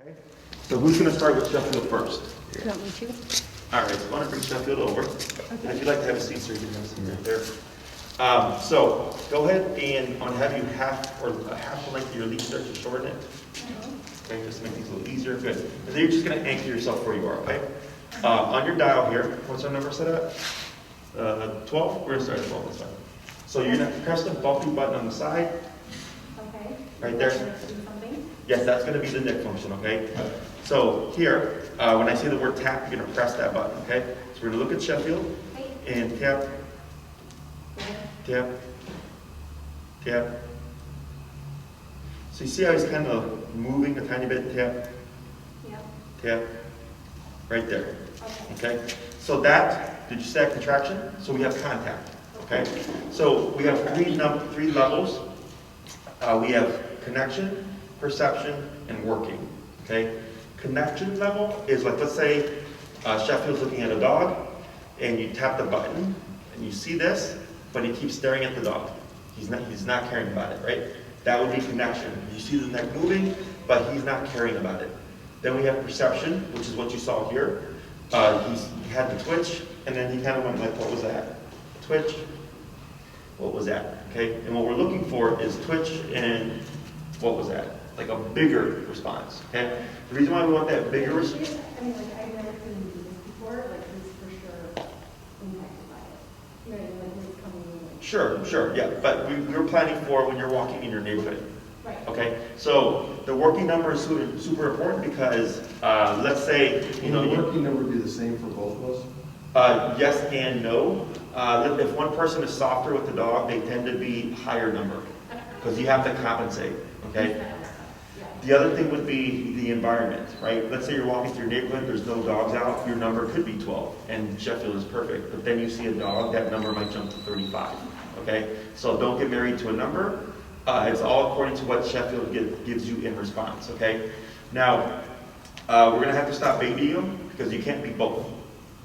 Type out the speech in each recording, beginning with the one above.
Okay. So who's going to start with Sheffield first? You want me to? All right, so I want to bring Sheffield over. And if you'd like to have a seat, sir, you can have a seat right there. So go ahead and I'm going to have you half the length of your leash start to shorten it. Okay, just to make things a little easier. Good. And then you're just going to anchor yourself where you are, okay? On your dial here, what's our number set at? 12? We're going to start at 12, that's fine. So you're going to press the bumpy button on the side. Okay. Right there. Yes, that's going to be the neck function, okay? So here, when I say the word tap, you're going to press that button, okay? So we're going to look at Sheffield and tap, tap, tap. So you see how he's kind of moving a tiny bit, tap, tap, right there, okay? So that, did you say that contraction? So we have contact, okay? So we have three levels. We have connection, perception, and working, okay? Connection level is like, let's say Sheffield's looking at a dog, and you tap the button, and you see this, but he keeps staring at the dog. He's not caring about it, right? That would be connection. You see the neck moving, but he's not caring about it. Then we have perception, which is what you saw here. He had the twitch, and then he kind of went like, what was that? Twitch, what was that? Okay, and what we're looking for is twitch and what was that? Like a bigger response, okay? The reason why we want that bigger response. I mean, like, I've never seen this before, like, he's for sure impacted by it. You know, like, he's coming in. Like, Sure, yeah, but we're planning for when you're walking in your neighborhood. right. Okay, so the working number is super important because let's say, Will the working number be the same for both of us? yes and no. If one person is softer with the dog, they tend to be higher number because you have to compensate, okay? The other thing would be the environment, right? Let's say you're walking through your neighborhood, there's no dogs out, your number could be 12, and Sheffield is perfect. But then you see a dog, that number might jump to 35, okay? So don't get married to a number. It's all according to what Sheffield gives you in response, okay? Now, we're gonna have to stop babying them because you can't be both,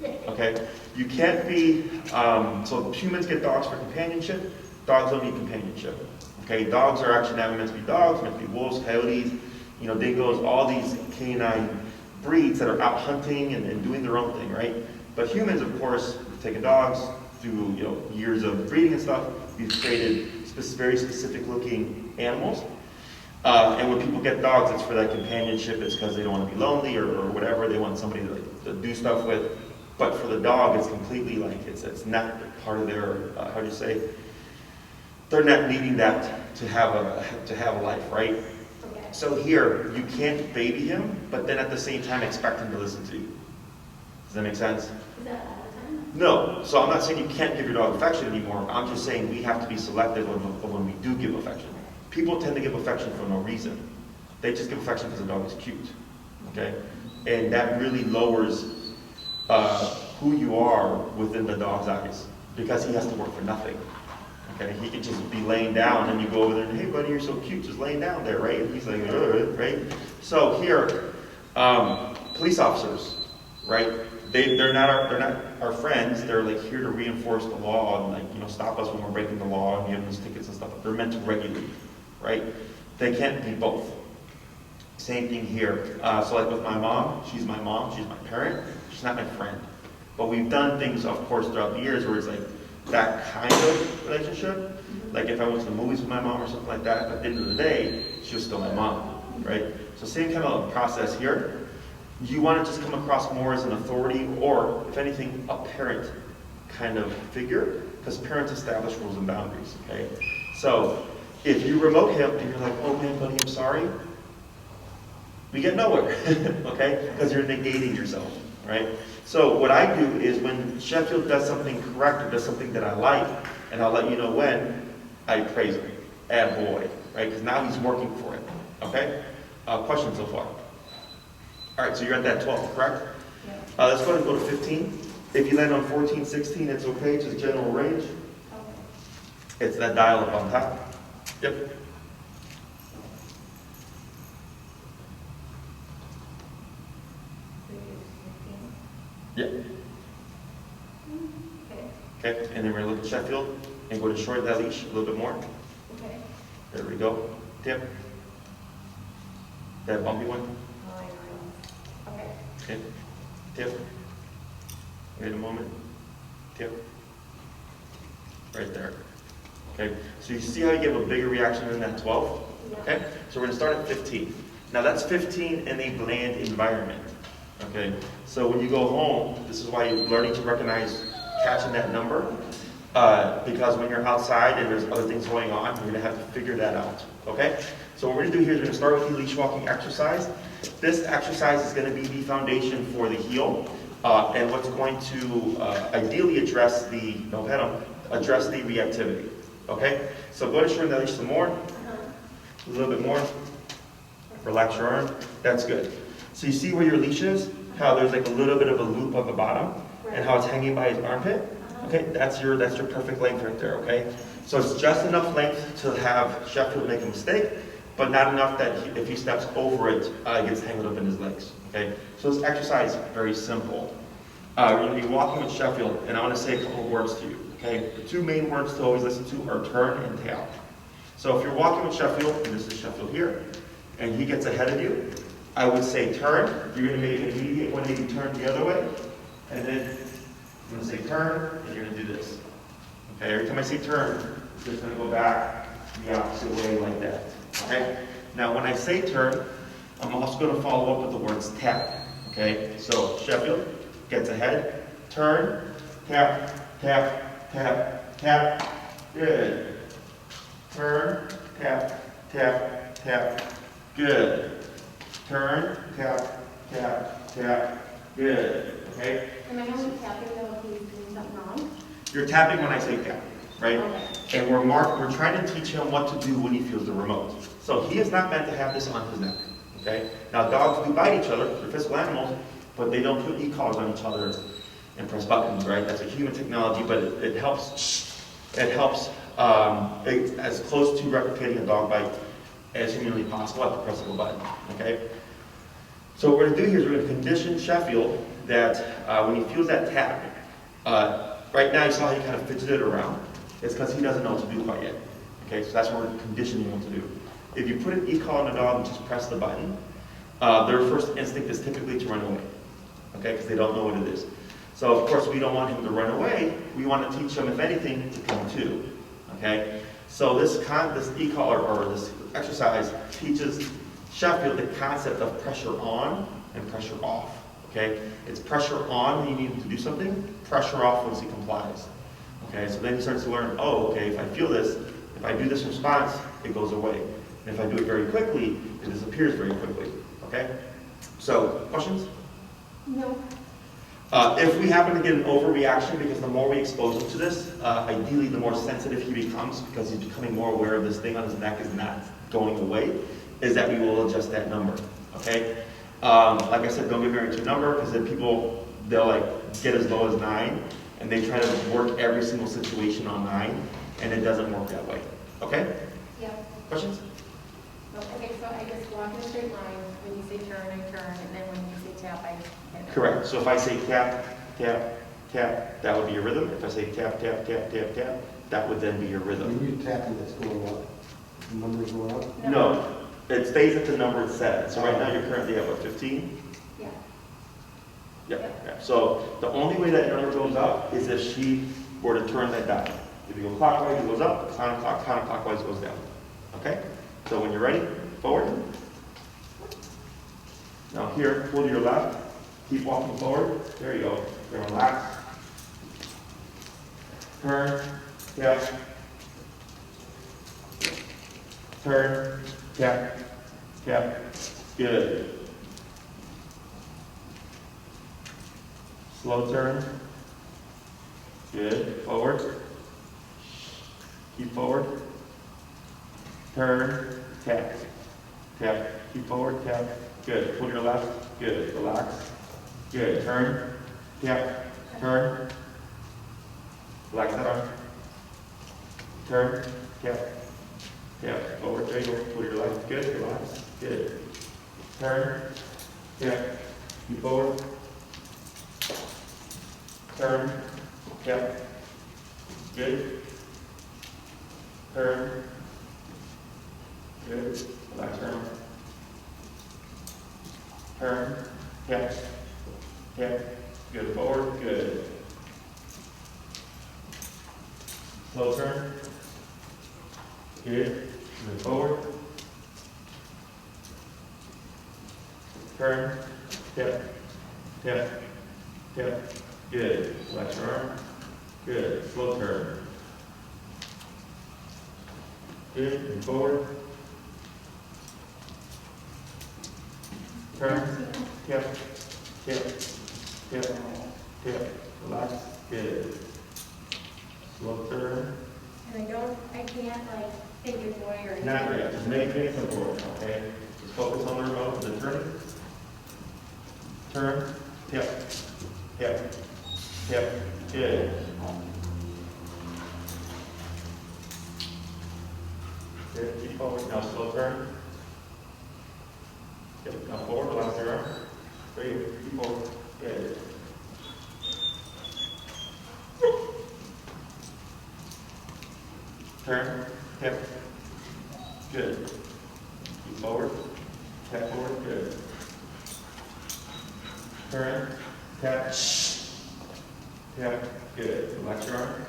okay? You can't be, so humans get dogs for companionship, dogs don't need companionship. Okay, dogs are actually not meant to be dogs, meant to be wolves, coyotes, you know, dingoes, all these canine breeds that are out hunting and doing their own thing, right? But humans, of course, have taken dogs through, you know, years of breeding and stuff. We've created very specific looking animals. And when people get dogs, it's for that companionship. It's because they don't want to be lonely or whatever. They want somebody to do stuff with. But for the dog, it's completely like, it's not part of their, how do you say? They're not needing that to have a life, right? Okay. So here, you can't baby him, but then at the same time expect him to listen to you. Does that make sense? Is that all the time? No. So I'm not saying you can't give your dog affection anymore. I'm just saying we have to be selective of when we do give affection. People tend to give affection for no reason. They just give affection because the dog is cute, okay? And that really lowers who you are within the dog's eyes because he has to work for nothing. Okay, he can just be laying down and you go over there and, hey buddy, you're so cute, just laying down there, right? And he's like, right? So here, police officers, right? They're not our friends. They're like here to reinforce the law and like, you know, stop us when we're breaking the law and giving us tickets and stuff. They're meant to regulate, right? They can't be both. Same thing here. So like with my mom, she's my parent, she's not my friend. But we've done things, of course, throughout the years where it's like, that kind of relationship, like if I went to the movies with my mom or something like that, at the end of the day, she was still my mom, right? So same kind of process here. You want to just come across more as an authority or, if anything, a parent kind of figure, because parents establish rules and boundaries, okay? So if you remote him and you're like, oh man, buddy, I'm sorry, we get nowhere, okay? Because you're negating yourself, right? So what I do is when Sheffield does something correct or does something that I like, and I'll let you know when, I praise him. Attaboy, right? Because now he's working for it, okay? Questions so far? All right, so you're at that 12, correct? Yeah. Let's go ahead and go to 15. If you land on 14, 16, it's okay, just general range. Okay. It's that dial up on top. Yep. Yep. Okay. Okay, and then we're going to look at Sheffield and go to short that leash a little bit more. Okay. There we go. Tip. That bumpy one. Oh, I know. Okay, tip. Wait a moment. Tip. Right there. Okay, so you see how you give a bigger reaction than that 12? Okay, so we're going to start at 15. Now that's 15 in a bland environment. Okay, so when you go home, this is why you're learning to recognize catching that number. Because when you're outside and there's other things going on, you're going to have to figure that out. Okay, so what we're going to do here is we're going to start with the leash walking exercise. This exercise is going to be the foundation for the heel. And what's going to ideally address the reactivity. Okay? So go to shorten that leash some more. A little bit more. Relax your arm. That's good. So you see where your leash is? How there's like a little bit of a loop on the bottom, and how it's hanging by his armpit? Okay, that's your perfect length right there, okay? So it's just enough length to have Sheffield make a mistake, but not enough that if he steps over it, it gets tangled up in his legs. Okay, so this exercise is very simple. You're going to be walking with Sheffield, and I want to say a couple of words to you. Okay, the two main words to always listen to are turn and tail. So if you're walking with Sheffield, and this is Sheffield here, and he gets ahead of you, I would say turn. You're going to make an immediate 180 turn the other way, and then I'm going to say turn, and you're going to do this. Okay, every time I say turn, it's just going to go back the opposite way like that. Okay. Now when I say turn, I'm also going to follow up with the words tap. Okay. So Sheffield gets ahead, turn, tap, tap, tap, tap. Good. Turn, tap, tap, tap. Good. Turn, tap, tap, tap. Good. Okay. Am I only tapping though if he's doing something wrong? You're tapping when I say tap, right? Okay. And we're trying to teach him what to do when he feels the remote. So he is not meant to have this on his neck, okay? Now dogs do bite each other, they're physical animals, but they don't put e-collars on each other and press buttons, right? That's a human technology, but it helps as close to replicating a dog bite as humanly possible at the press of a button, okay? So what we're going to do here is we're going to condition Sheffield that when he feels that tap, right now you saw how he kind of fidgeted around. It's because he doesn't know what to do quite yet. Okay, so that's what we're conditioning him to do. If you put an e-collar on a dog and just press the button, their first instinct is typically to run away. Okay, because they don't know what it is. So of course we don't want him to run away. We want to teach him, if anything, to come to. Okay, so this e-collar or this exercise teaches Sheffield the concept of pressure on and pressure off. Okay, it's pressure on when you need him to do something, pressure off once he complies. Okay, so then he starts to learn, oh, okay, if I feel this, if I do this response, it goes away. And if I do it very quickly, it disappears very quickly. Okay? So, questions? No. If we happen to get an overreaction, because the more we expose him to this, ideally the more sensitive he becomes, because he's becoming more aware of this thing on his neck is not going away, is that we will adjust that number. Okay? Like I said, don't get married to a number, because then people, they'll like get as low as 9, and they try to work every single situation on 9, and it doesn't work that way. Okay? Yeah. Questions? Okay, so I just walk in a straight line. When you say turn, I turn, and then when you say tap, I hit. Correct. So if I say tap, tap, tap, that would be your rhythm. If I say tap, tap, tap, tap, tap, that would then be your rhythm. When you tapping, that's going up, the number's going up? No, it stays at the number it's set at. So right now you're currently at what, 15? Yeah. Yep. Yeah. So the only way that number goes up is if she were to turn that dial. If you go clockwise, it goes up. Counterclockwise, it goes down. Okay? So when you're ready, forward. Now here, pull to your left. Keep walking forward. There you go. Then relax. Turn. Tap. Turn. Tap. Tap. Good. Slow turn. Good. Forward. Keep forward. Turn. Tap. Tap. Keep forward. Tap. Good. Pull your left. Good. Relax. Good. Turn. Tap. Turn. Relax that arm. Turn. Tap. Tap. Forward. There you go. Pull your left. Good. Relax. Good. Turn. Tap. Keep forward. Turn. Tap. Good. Turn. Good. Relax your arm. Turn. Tap. Okay, good, forward, good. Slow turn. Good, move forward. Turn, tip, tip, tip. Good, flex your arm. Good, slow turn. Good, move forward. Turn, tip, tip, tip, tip. Relax, good. Slow turn. And I can't like take it away or anything. Not yet, just make it simple, okay? Just focus on the remote, the turning. Turn, tip, tip, tip, good. Good, keep forward, now slow turn. Yep, now forward, relax your arm. Great, keep forward, good. Turn, tip, good. Keep forward, tap forward, good. Turn, tap, tap, good. Relax your arm.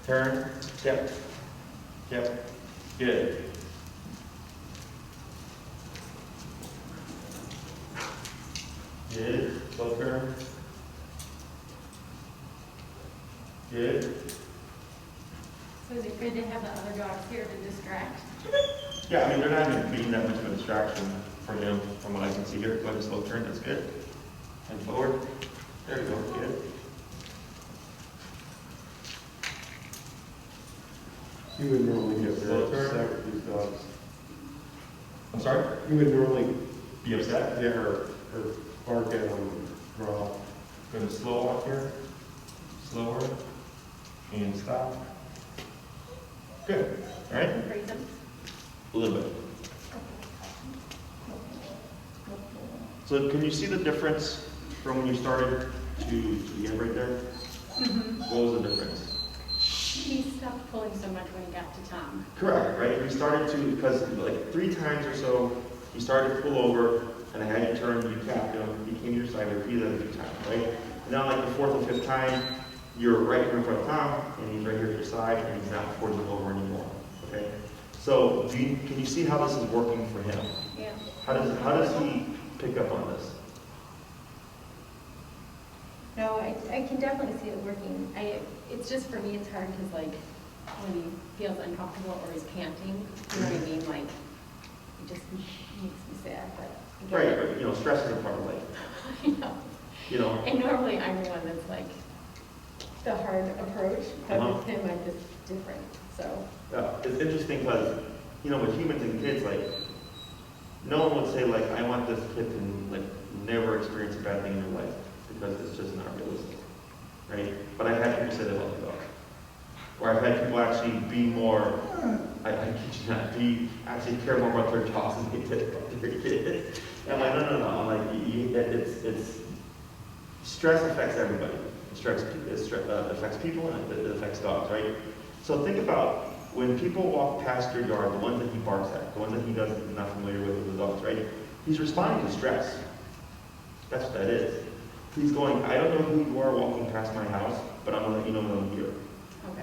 Turn, tip, tip, good. Good, slow turn. Good. So is it good to have the other dogs here to distract? Yeah, I mean, they're not even being that much of a distraction for him, from what I can see here. Go ahead and slow turn, that's good. And forward. There you go, good. You would normally get Slow very turn. upset with these dogs. I'm sorry? You would normally, Be upset? yeah, or bark at them, growl. Go to slow walk here. Slower. And stop. Good. All right? Freeze them? A little bit. So can you see the difference from when you started to the end right there? Mm-hmm. What was the difference? He stopped pulling so much when he got to Tom. Correct, right? We started to, because like 3 times or so, he started to pull over, and I had you turn, you tapped him, he came to your side, repeated that a few times, right? And now like the 4th or 5th time, you're right here in front of Tom, and he's right here at your side, and he's not forging over anymore, okay? So can you see how this is working for him? Yeah. How does he pick up on this? No, I can definitely see it working. It's just for me, it's hard because like when he feels uncomfortable or he's panting, you know what I mean? Like, it just makes me sad. But Right, but you know, stress is a part of life. I know. You know, And normally I'm the one that's like the hard approach, but Uh-huh. with him I'm just different. So it's interesting because, you know, with humans and kids, like, no one would say, like, I want this kid to, like, never experience a bad thing in their life, because it's just not realistic, right? But I've had people say they love the dog. Or I've had people actually be more, I kid you not, actually care more about their dogs than they did about their kids. And I'm like, no. I'm like, it's stress affects everybody. Stress affects people, and it affects dogs, right? So think about when people walk past your yard, the ones that he barks at, the ones that he is not familiar with the dogs, right? He's responding to stress. That's what that is. He's going, I don't know who you are walking past my house, but I'm gonna let you know that I'm here.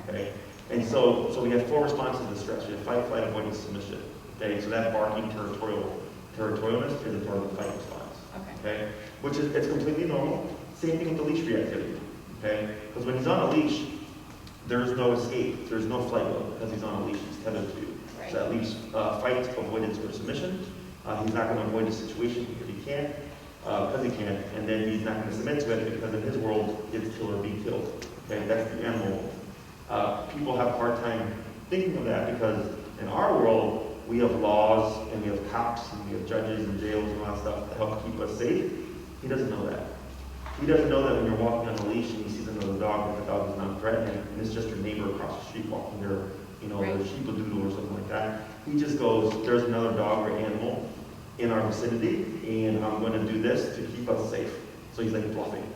Okay? And so we have 4 responses to stress. We have fight, flight, avoidance, submission. Okay? So that barking territorialness is a part of the fight response. Okay? Which is, it's completely normal. Same thing with the leash reactivity. Okay? Because when he's on a leash, there's no escape. There's no flight mode because he's on a leash. He's tethered to you. Right. So that leaves fight, avoidance, or submission. He's not going to avoid the situation because he can't. Because he can't, and then he's not going to submit to it because in his world, it's kill or be killed. Okay, that's the animal world. People have a hard time thinking of that because in our world, we have laws and we have cops and we have judges and jails and all that stuff to help keep us safe. He doesn't know that. He doesn't know that when you're walking on a leash and he sees another dog, that the dog is not threatening, and it's just your neighbor across the street walking their, Right. their sheepadoodle or something like that. He just goes, there's another dog or animal in our vicinity, and I'm going to do this to keep us safe. So he's like bluffing,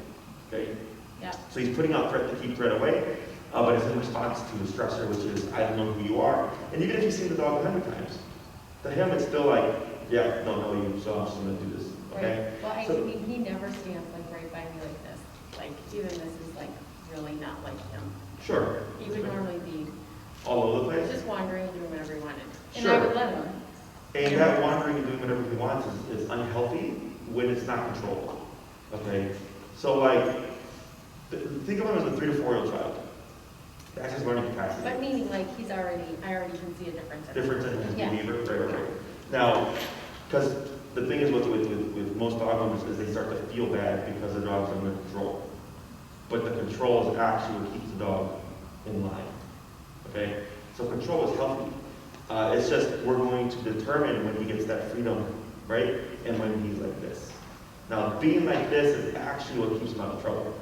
okay? yeah. So he's putting out threat to keep threat away, but it's in response to a stressor, which is, I don't know who you are. And even if you've seen the dog 100 times, to him it's still like, yeah, don't know you, so I'm just going to do this. okay? Well, I So- mean, he never stands like right by me like this. Like, even this is like really not like him. Sure. He would normally be All over the place? just wandering and doing whatever he wanted. And Sure. I would let him. And Yeah. that wandering and doing whatever he wants is unhealthy when it's not controlled, okay? So like, think of him as a 3 to 4 year old child. That's his learning capacity. But meaning like I already can see a difference. in him. Difference in his Yeah. behavior, right. Now, because the thing is with most dog owners is they start to feel bad because the dog's under control. But the control is actually what keeps the dog in line, okay? So control is healthy. It's just we're going to determine when he gets that freedom, right? And when he's like this. Now, being like this is actually what keeps him out of trouble.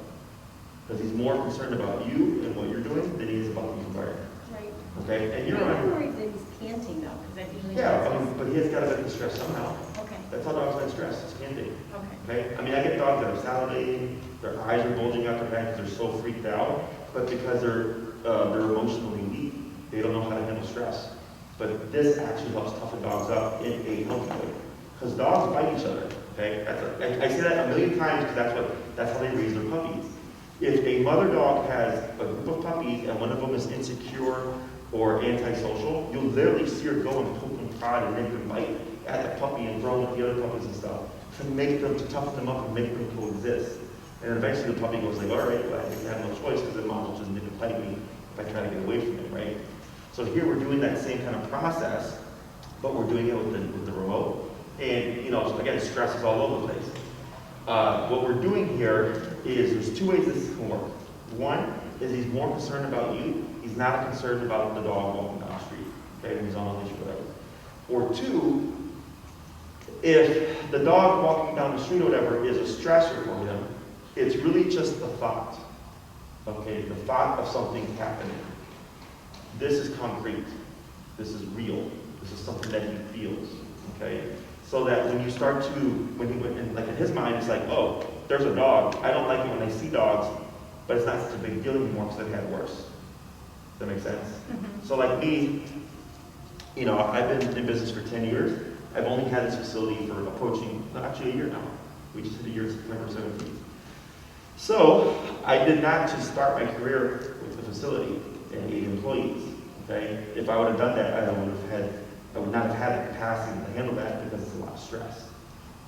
Because he's more concerned about you and what you're doing than he is about the environment. Right. Okay? And you're I'm not. worried that he's panting though, because that usually. Yeah, means but he has got to get the stress somehow. Okay, That's how dogs get stress, it's panting. okay. Okay? I mean, I get dogs that are salivating, their eyes are bulging out their head because they're so freaked out, but because they're emotionally weak, they don't know how to handle stress. But this actually helps toughen dogs up in a healthy way. Because dogs bite each other, okay? I say that a million times because that's how they raise their puppies. If a mother dog has a group of puppies and one of them is insecure or antisocial, you'll literally see her go and poke and prod and make them bite at the puppy and throw them at the other puppies and stuff to toughen them up and make them coexist. And eventually the puppy goes like, all right, well, I think I have no choice because the mom will just make it bite me if I try to get away from it, right? So here we're doing that same kind of process, but we're doing it with the remote. And, so again, stress is all over the place. What we're doing here is there's 2 ways this can work. One is he's more concerned about you. He's not concerned about the dog walking down the street, okay, when he's on a leash or whatever. Or 2, if the dog walking down the street or whatever is a stressor for him, it's really just the thought, okay, the thought of something happening. This is concrete. This is real. This is something that he feels, okay? So that when you start to, like in his mind, it's like, oh, there's a dog. I don't like it when I see dogs, but it's not such a big deal anymore because I've had worse. Does that make sense? Mm-hmm. So like me, I've been in business for 10 years. I've only had this facility for approaching, actually a year now. We just hit a year, September 17th. So I did not just start my career with the facility and 8 employees, okay? If I would have done that, I would not have had the capacity to handle that because it's a lot of stress.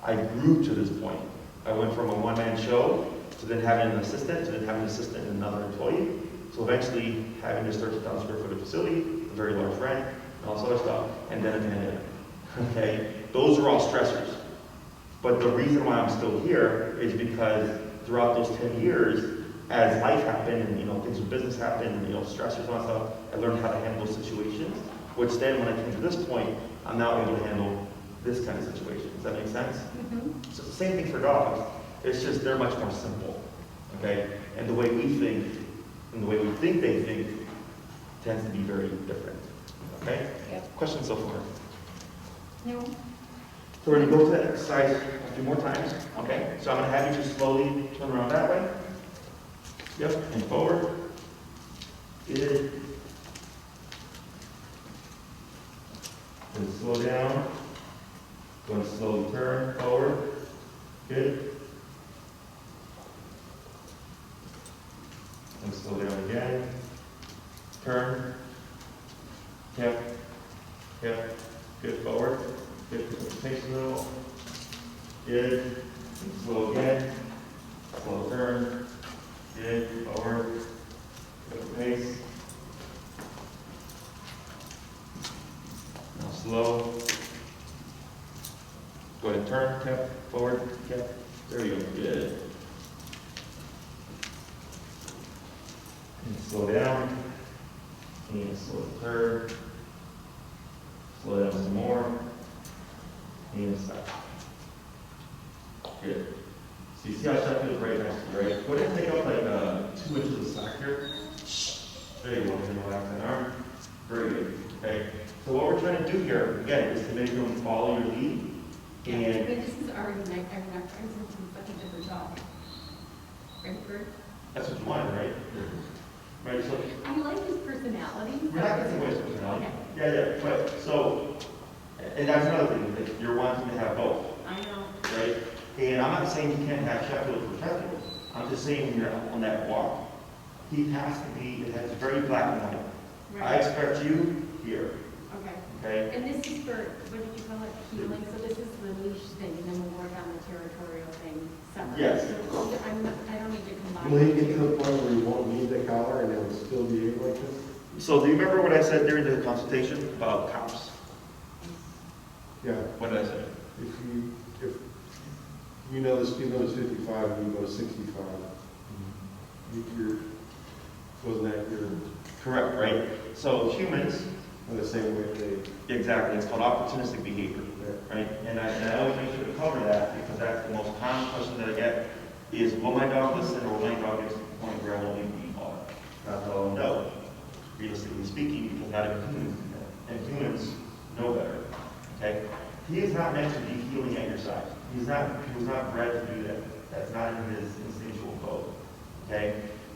I grew to this point. I went from a one-man show to then having an assistant, to then having an assistant and another employee. So eventually having this 30,000 square foot facility, a very large rent, and all this other stuff, and then a pandemic, okay? Those are all stressors. But the reason why I'm still here is because throughout those 10 years, as life happened and things with business happened and stressors and all that stuff, I learned how to handle those situations, which then when I came to this point, I'm now able to handle this kind of situation. Does that make sense? Mm-hmm. So it's the same thing for dogs. It's just they're much more simple, okay? And the way we think and the way we think they think tends to be very different, okay? Yep. Questions so far? No. So we're going to go through that exercise a few more times, okay? So I'm going to have you just slowly turn around that way. Yep, and forward. Good. And slow down. Going to slowly turn forward. Good. And slow down again. Turn. Yep. Yep. Good, forward. Good, put the pace a little. Good. And slow again. Slow turn. Good, forward. Good pace. Now slow. Go ahead and turn, kept, forward, kept. There you go, good. And slow down. And slow turn. Slow down some more. And stop. Good. So you see how Sheffield is right next to you, right? Go ahead and take up like 2 inches of slack here. There you go, and relax that arm. Very good. Okay. So what we're trying to do here, again, is to make them follow your lead. And But this is already like, I'm not trying to do such a different job. Right, Bert? that's what you wanted, right? Right, so Do you like his personality? we're not going to waste personality. Okay. Yeah, but so, and that's another thing, that you're wanting to have both, I know. right? And I'm not saying you can't have Sheffield for Sheffield. I'm just saying when you're on that walk, he has to be, it has very black and white. Right. I expect you here, Okay. okay? And this is for, what did you call it, healing? So this is the leash thing, and then we'll work on the territorial thing separately. Yes. I don't need to combine. Will he the get to two. the point where he won't need the collar and he'll still behave like this? So do you remember what I said during the consultation about cops? Yeah. What did I say? If you know the speed limit is 55 and you go to 65, you're, wasn't that your, Correct, right? So humans, in the same way they, exactly, it's called opportunistic behavior, right? And I always make sure to cover that because that's the most common question that I get is, will my dog listen or will my dog get to the point where I won't even be called? That's all no, realistically speaking, because not even humans do that. And humans know better, okay? He is not meant to be healing at your side. He was not bred to do that. That's not in his instinctual code, okay?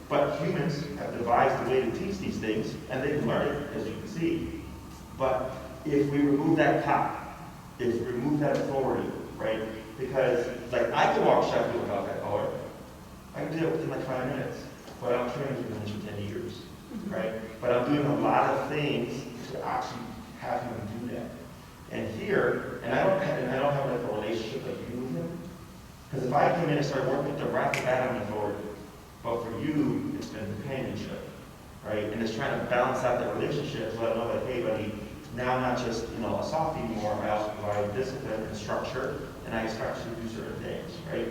But humans have devised a way to teach these things, and they've learned it, as you can see. But if we remove that cop, if we remove that authority, right? Because, like, I could walk Sheffield without that collar. I can do it within like 5 minutes. But I'm training for him for 10 years, right? But I'm doing a lot of things to actually have him do that. And here, and I don't have like a relationship like you with him. Because if I came in and started working with the right off the bat on authority, but for you, it's been companionship, right? And it's trying to balance out the relationship so I know that, hey, buddy, now I'm not just, a softie anymore, I also provide discipline and structure, and I expect you to do certain things, right?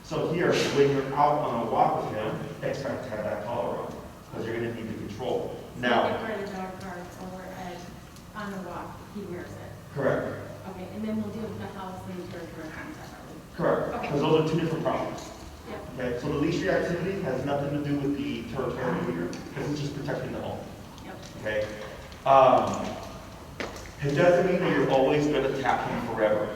So here, when you're out on a walk with him, expect to have that collar on, because you're going to need the control. Now, If we're at a dog park or we're on a walk, he wears it. correct, Okay, and then we'll deal with the house and the territorial separately. correct, Okay. because those are 2 different problems. Yep. Okay, so the leash reactivity has nothing to do with the territorial behavior, because it's just protecting the home. Yep. Okay? It doesn't mean that you're always going to tap him forever.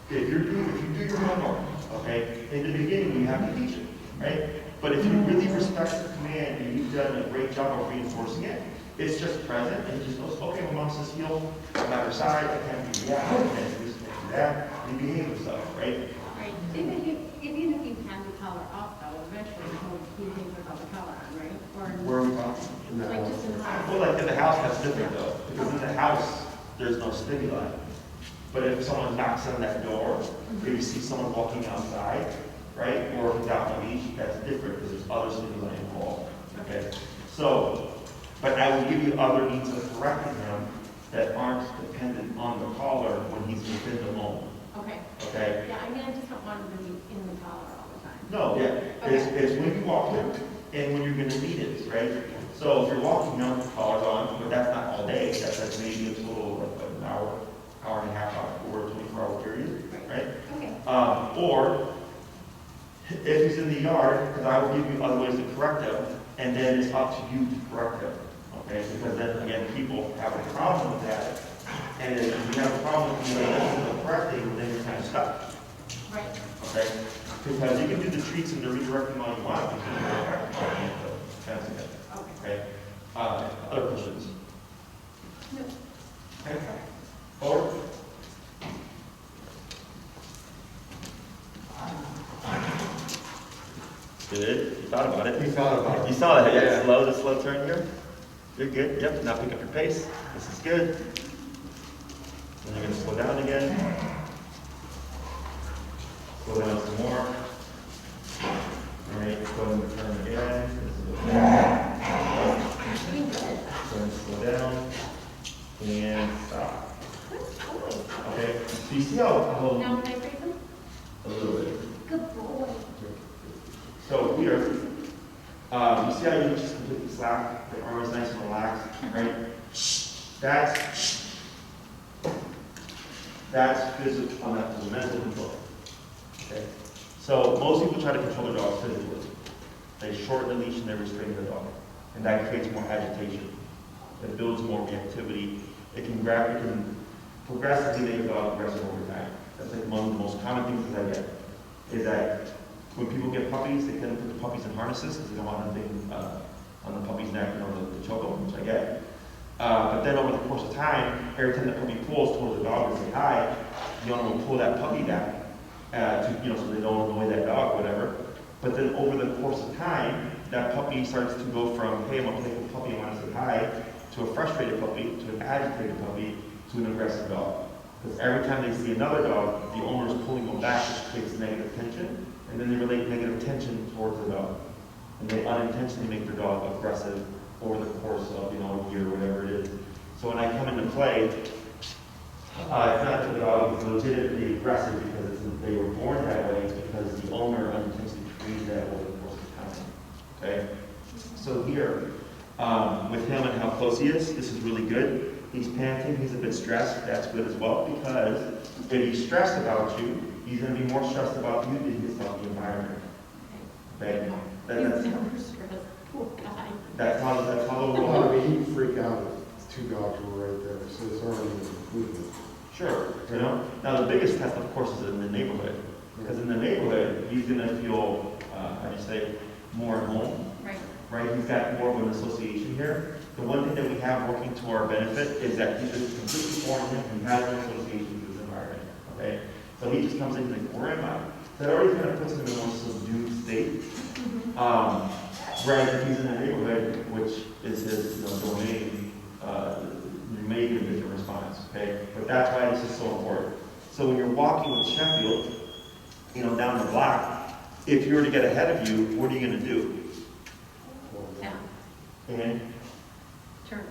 If you do your homework, okay, in the beginning you have to teach it, right? But if you really respect the command and you've done a great job of reinforcing it, it's just present and he just goes, okay, my mom says heel, I'm at her side, I can't do that, I can't do this, I can't do that, and you behave yourself, right? Right. Even if you have the collar off, though, eventually he'll behave without the collar on, right? Or Where are we talking? in the like house. just in the house. Well, like in the house, that's different though, because in the house, there's no stimuli. But if someone knocks on that door, or you see someone walking outside, right, or if he's out on the beach, that's different because there's other stimuli involved. Okay? So, but I will give you other means of correcting him that aren't dependent on the collar when he's within the home. Okay. Okay? Yeah, I just don't want him to be in the collar all the time. No, yeah. It's when you walk him and when you're going to need it, right? So if you're walking him, collar's on, but that's not all day. That's maybe a total of an hour, hour and a half, or a 24-hour period, right? Okay. Or if he's in the yard, because I will give you other ways to correct him, and then it's up to you to correct him, okay? Because then, again, people have a problem with that, and if you have a problem with the correcting, then you're kind of stuck, Right. okay? Because you can do the treats and the redirecting all you want, but you can't correct all you want, kind of thing, Okay. okay? Other questions? No. Okay. Or? Good. You thought about it. He thought about it. You saw that, yeah? Yeah. The slow turn here. You're good. Yep. Now pick up your pace. This is good. Then you're going to slow down again. Slow down some more. All right. Go ahead and turn again. This is a Doing good. Go ahead and slow down. And stop. Good boy. Okay. So you see how Now can I break him? a little bit. Good boy. So here, you see how you just completely slack, the arm is nice and relaxed, right? That's physical, that's mental control. Okay? So most people try to control their dogs physically. They shorten the leash and they restrain the dog. And that creates more agitation. It builds more reactivity. It can progressively make your dog aggressive over time. That's like one of the most common things that I get. Is that when people get puppies, they tend to put the puppies in harnesses because they don't want anything on the puppy's neck, the choke, which I get. But then over the course of time, every time the puppy pulls towards the dog and say hi, the owner will pull that puppy back so they don't annoy that dog, whatever. But then over the course of time, that puppy starts to go from, hey, I'm a playful puppy, I want to say hi, to a frustrated puppy, to an agitated puppy, to an aggressive dog. Because every time they see another dog, the owner is pulling them back, which creates negative tension, and then they relate negative tension towards the dog. And they unintentionally make their dog aggressive over the course of, a year, whatever it is. So when I come into play, it's not that the dog is legitimately aggressive because they were born that way, it's because the owner unintentionally created that over the course of time. Okay? So here, with him and how close he is, this is really good. He's panting, he's a bit stressed, that's good as well, because if he's stressed about you, he's going to be more stressed about you than he is about the environment. Okay? He's never stressed, poor guy. That's how the Well, world. I mean, he'd freak out if 2 dogs were right there, so it's already an improvement. Sure, Now the biggest test, of course, is in the neighborhood. Because in the neighborhood, he's going to feel, more at home. Right? He's got more of an association here. The one thing that we have working to our benefit is that he's just completely foreign to him. He has no association to this environment. Okay? So he just comes in and like, where am I? That already kind of puts him in a more subdued state. Whereas if he's in the neighborhood, which is his domain, you may get a different response. Okay? But that's why this is so important. So when you're walking with Sheffield, down the block, if you were to get ahead of you, what are you going to do? Yeah, And turn.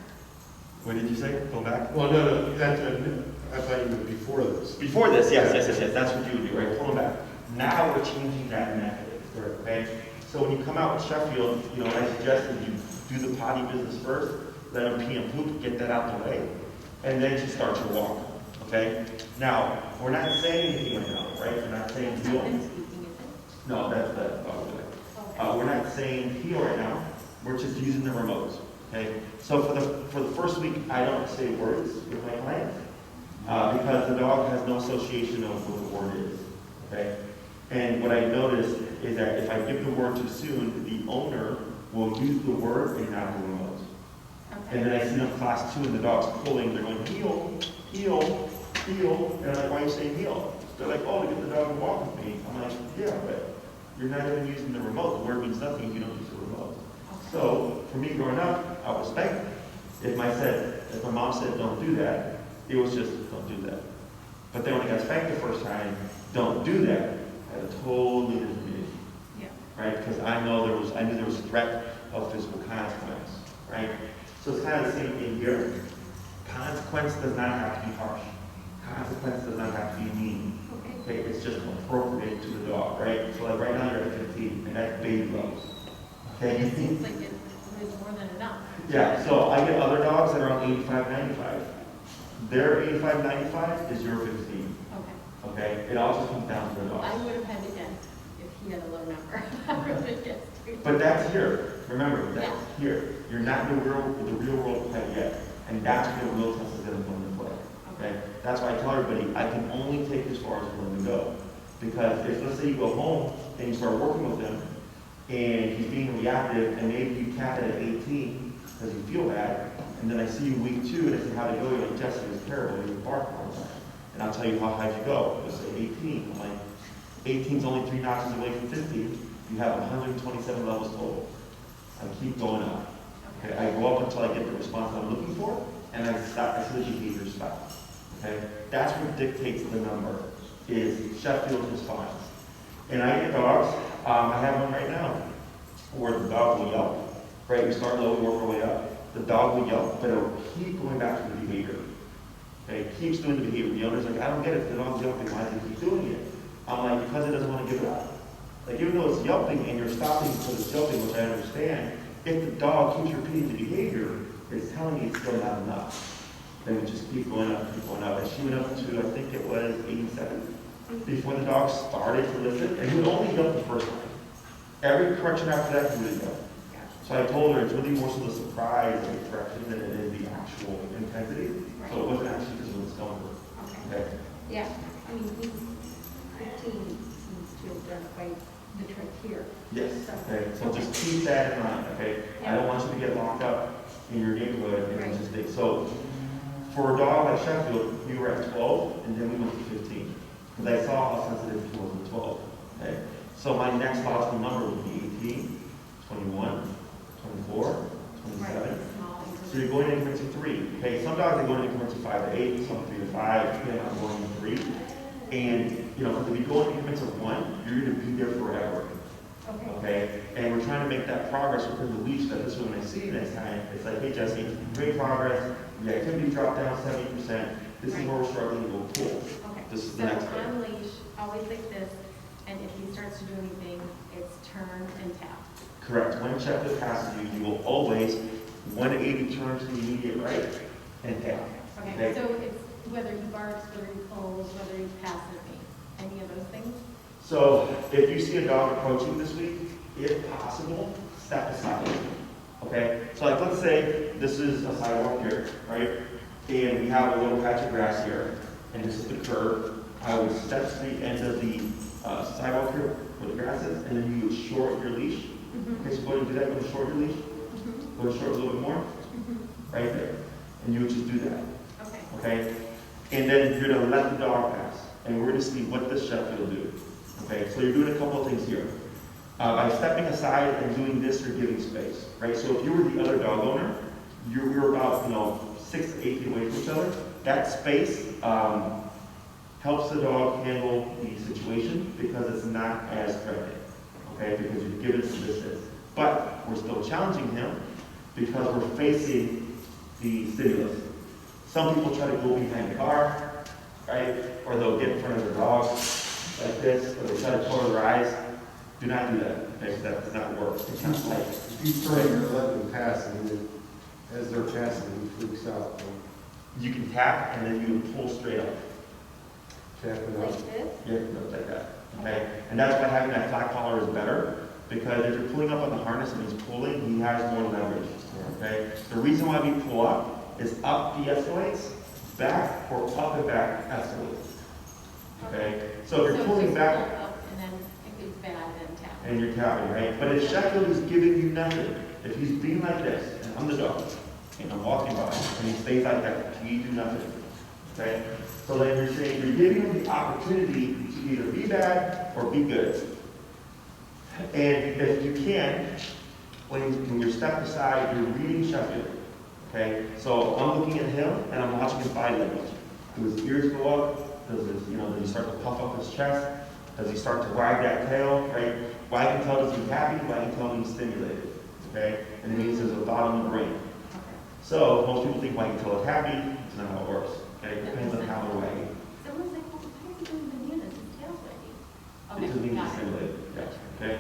what did you say? Go back? Well, no, I thought you meant before this. Before this, yes. That's what you would do, right? Pull them back. Now we're changing that method, okay? So when you come out with Sheffield, I suggested you do the potty business first, let him pee and poop, get that out the way, and then just start your walk, okay? Now, we're not saying anything right now, right? We're not saying That's heel. not him speaking, is it? No, that's we're not saying heel right now. We're just using the remotes, okay? So for the first week, I don't say words with my clients because the dog has no association of what the word is, okay? And what I noticed is that if I give the word too soon, the owner will use the word and not the remote. Okay. And then I see them class 2 and the dog's pulling, they're going heel, heel, heel, and I'm like, why are you saying heel? They're like, oh, to get the dog to walk with me. I'm like, yeah, but you're not even using the remote. The word means nothing if you don't use the remote. So for me growing up, I was spanked. If my mom said don't do that, it was just don't do that. But then when I got spanked the first time, don't do that, I had a totally different meaning. Yeah. Right? Because I knew there was a threat of physical consequence. Right? So it's kind of the same thing here. Consequence does not have to be harsh. Consequence does not have to be mean. Okay, it's just appropriate to the dog, right? So like right now you're at 15, and that's baby levels. Okay? It seems like it was more than enough. Yeah, so I get other dogs that are on 85, 95. Their 85, 95 is your 15. Okay. Okay? It all just comes down to the dog. I would have had to guess if he had a low number. I would have guessed too. But that's here. Remember, that's Yeah. here. You're not in the real world quite yet. And that's where the real test is going to come into play. Okay? That's why I tell everybody, I can only take as far as I'm willing to go. Because if, let's say you go home and you start working with him, and he's being reactive, and maybe you cap it at 18 because you feel bad, and then I see you week 2, and I say, how'd it go? You're like, Jesse, it was terrible. You bark all the time. And I'll tell you, how'd you go? You'll say 18. I'm like, 18's only 3 notches away from 50. You have 127 levels total. I keep going up. Okay? I go up until I get the response I'm looking for, and I stop. I see the behavior stop. Okay? That's what dictates the number, is Sheffield response. And I get dogs, I have one right now, where the dog will yelp. Right? We start low, we work our way up. The dog will yelp, but it'll keep going back to the behavior. Okay? It keeps doing the behavior. The owner's like, I don't get it. The dog's yelping. Why does it keep doing it? I'm like, because it doesn't want to give it up. Like, even though it's yelping and you're stopping because it's yelping, which I understand, if the dog keeps repeating the behavior, it's telling me it's still not enough. Then we just keep going up, keep going up. And she went up to, I think it was 87, before the dog started to listen. And he would only yelp the first time. Every correction after that, he would yelp. So I told her it's really more so the surprise of the correction than it is the actual intensity. So it wasn't actually because of discomfort. Okay. Yeah, I mean, he's 15, seems to have done quite the trick here. Yes. Okay. So just keep that in mind. Okay. I don't want you to get locked up in your neighborhood and Right. just think. So for a dog like Sheffield, we were at 12, and then we went to 15. because I saw how sensitive he was with 12. Okay? So my next logical number would be 18, 21, 24, 27. So you're going in increments of 3. Okay, some dogs are going in increments of 5 to 8, some 3 to 5, yeah, I'm going in 3. And, you know, if you go in increments of 1, you're going to be there forever. Okay? And we're trying to make that progress within the leash that this way when I see you next time, it's like, hey Jesse, great progress, the activity dropped down 70%, this is where we're struggling to go pull. Okay. This is So the next on thing. leash, always like this, and if he starts to do anything, it's turn and tap. Correct. When Sheffield passes you, you will always 180 turn to the immediate right and tap. Okay, so it's whether he barks, whether he pulls, whether he passes me, any of those things? So if you see a dog approaching this week, if possible, step aside. Okay? So like let's say this is a sidewalk here, right? And we have a little patch of grass here, and this is the curb. I would step to the end of the sidewalk here where the grass is, and then you would short your leash. Okay, so go ahead and do that. Go to short your leash. Go to short a little bit more. Right there. And you would just do that. Okay. Okay? And then you're going to let the dog pass. And we're going to see what this Sheffield will do. Okay? So you're doing a couple of things here. By stepping aside and doing this, you're giving space. Right? So if you were the other dog owner, we were about 6 to 8 feet away from each other. That space helps the dog handle the situation because it's not as threatening. Okay? Because you've given some distance. But we're still challenging him because we're facing the stimulus. Some people try to go behind the car, right? Or they'll get in front of their dog like this, or they try to cover their eyes. Do not do that, okay? That does not work. It's not safe. If you turn and let them pass, and then as they're passing, he freaks out. You can tap and then you can pull straight up. Tap it Like out. this? Yeah, like that. Okay? And that's why having that flat collar is better, because if you're pulling up on the harness and he's pulling, he has more leverage. Okay? The reason why we pull up is up de-escalates, back or up and back escalates. Okay? So if you're pulling just back pull up and then if it's bad, then tap. and you're tapping, right? But if Sheffield is giving you nothing, if he's being like this, and I'm the dog, and I'm walking by, and he stays like that, you do nothing. Okay? So then you're saying you're giving him the opportunity to either be bad or be good. And if you can, when you're stepping aside, you're reading Sheffield. Okay? So I'm looking at him and I'm watching his body language. Do his ears go up? Does he start to puff up his chest? Does he start to wag that tail? Right? Wagging tail does he's happy, wagging tail means stimulated. Okay? And it means there's a thought in the brain. So most people think wagging tail is happy. It's not how it works. Okay? It depends on how they're wagging. Someone's like, well, why is he doing bananas? His tail's wagging. It doesn't mean got it's it. stimulated. Yeah. Okay?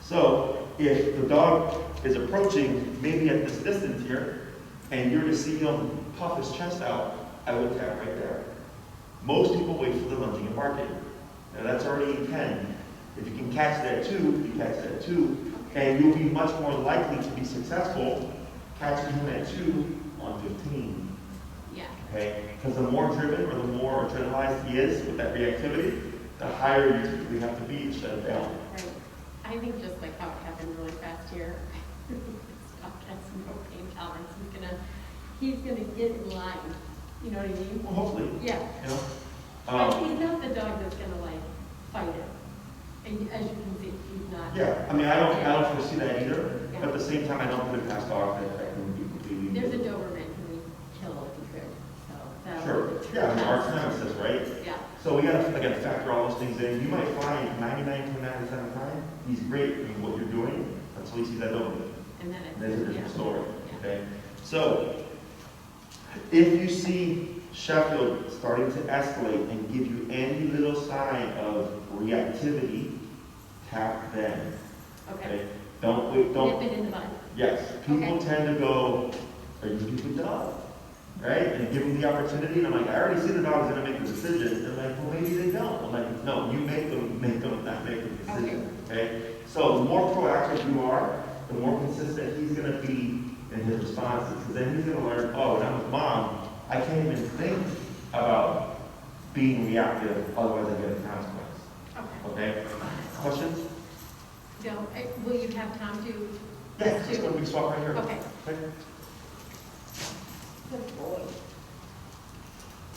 So if the dog is approaching, maybe at this distance here, and you're to see him puff his chest out, I would tap right there. Most people wait for the lunging and barking. Now that's already in 10. If you can catch that 2, you catch that 2, and you'll be much more likely to be successful catching him at 2 on 15. Yeah. Okay? Because the more driven or the more adrenalized he is with that reactivity, the higher you typically have to be to shut it down. Right. I think just like how it happened really fast here, Scott has no pain tolerance. He's gonna get in line. You know what I mean? Well, hopefully. Yeah. You know? But he's not the dog that's gonna like fight it. And as you can see, he's not. Yeah, I mean, I don't foresee that either, Yeah. but at the same time, I don't put it past dog that can be completely. There's a Doberman who we kill if he could, so that. Sure, yeah, I mean, arch nemesis, right? Yeah. So we gotta, again, factor all those things in. You might find 99.9% of the time, he's great in what you're doing until he sees that Doberman. And then it's. There's a different yeah. story, Yeah. okay? So, if you see Sheffield starting to escalate and give you any little sign of reactivity, tap then. Okay. Don't wait, don't. Nip it in the bud. Yes, people Okay. tend to go, are you a good dog? Right? And give them the opportunity, and I'm like, I already see the dog's gonna make the decision. And like, well, maybe they don't. I'm like, no, you make them, not make the decision. Okay? So the more proactive you are, the more consistent he's gonna be in his responses. Because then he's gonna learn, oh, when I'm with mom, I can't even think about being reactive, otherwise I get a consequence. Okay. Okay? Questions? No, will you have time to? Yeah, let's go, we can swap right here. Okay. Okay. Good boy.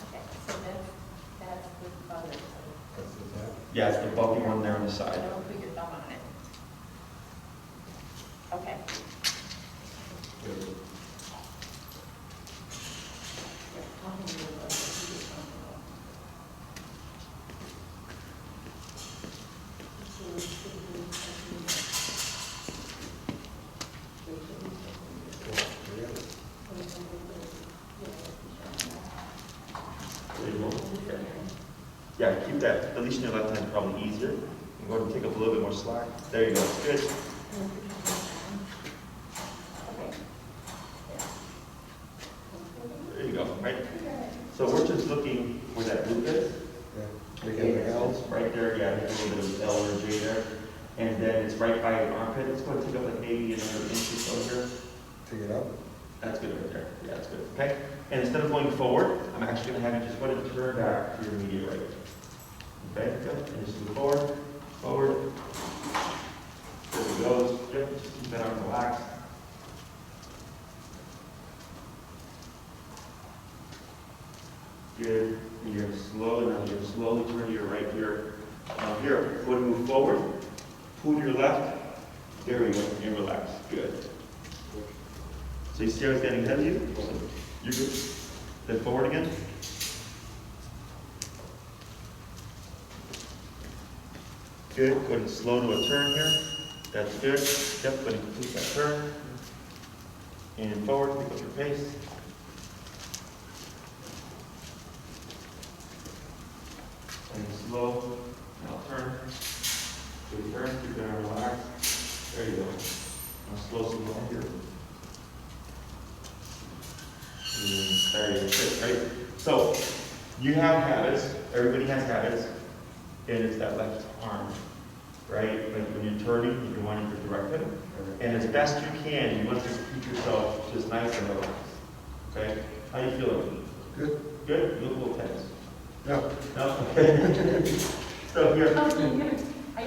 Okay, so that's the father. Yeah, it's the bumpy one there on the So side. don't put your thumb on it. Okay. There you go. Okay. Yeah, keep that. The leash in your left hand is probably easier. And go ahead and take up a little bit more slack. There you go. Good. There you go. Right. So we're just looking where that loop is. Yeah. Again, the L's. Right there. Yeah, there's a little bit of L or J there. And then it's right by your armpit. It's going to take up like maybe another inch or so here. Take it up. That's good right there. Yeah, that's good. Okay? And instead of going forward, I'm actually going to have you just go ahead and turn back to your immediate right. Okay? Good. And just move forward. Forward. There it goes. Good. Just keep that arm relaxed. Good. And you're slowly, now you're slowly turn to your right here. Now here, go ahead and move forward. Pull to your left. There we go. And relax. Good. So you see how it's getting ahead of you? You're good. Then forward again. Good. Go ahead and slow to a turn here. That's good. Yep, go ahead and complete that turn. And forward, pick up your pace. And slow. Now turn. Good turn. Keep that arm relaxed. There you go. Now slow some more here. There you go. Right? So you have habits. Everybody has habits. And it's that left arm. Right? Like when you're turning, you're wanting to direct it. And as best you can, you want to keep yourself just nice and relaxed. Okay? How you feeling? Good. Good? You look a little tense. No. No? Okay. So here. I